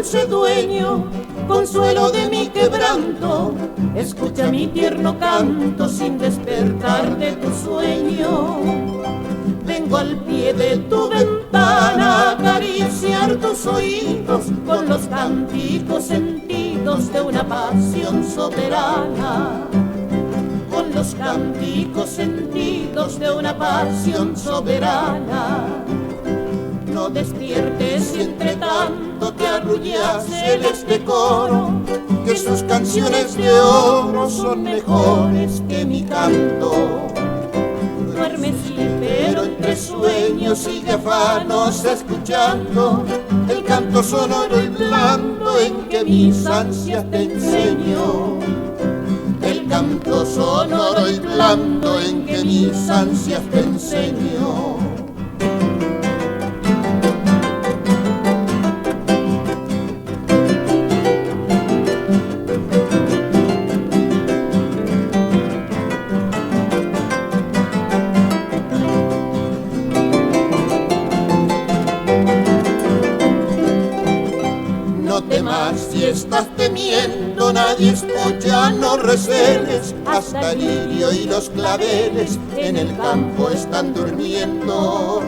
dulce dueño, consuelo de mi quebranto, escucha mi tierno canto sin despertar de tu sueño. Vengo al pie de tu ventana a acariciar tus oídos con los cánticos sentidos de una pasión soberana. Con los cánticos sentidos de una pasión soberana. No despiertes si entre tanto te arrullas celeste coro, que sus canciones de oro son mejores que mi canto. Duerme sí, pero entre sueños sigue afanos escuchando el canto sonoro y blando en que mis ansias te enseño. El canto sonoro y blando en que mis ansias te enseño. No temas si estás temiendo, nadie escucha, no receles, hasta el lirio y los claveles en el campo están durmiendo.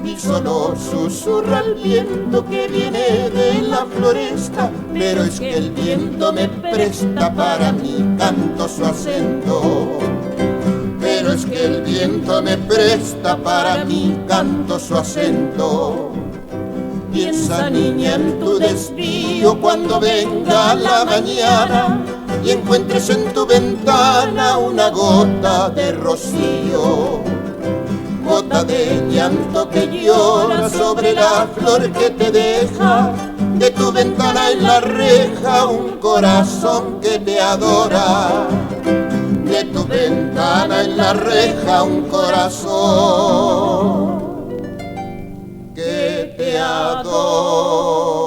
Y solo susurra el viento que viene de la floresta, pero es que el viento me presta para mi canto su acento. Pero es que el viento me presta para mi canto su acento. Piensa, niña, en tu desvío cuando venga la mañana y encuentres en tu ventana una gota de rocío. Gota de llanto que llora sobre la flor que te deja de tu ventana en la reja un corazón que te adora. De tu ventana en la reja un corazón que te adora.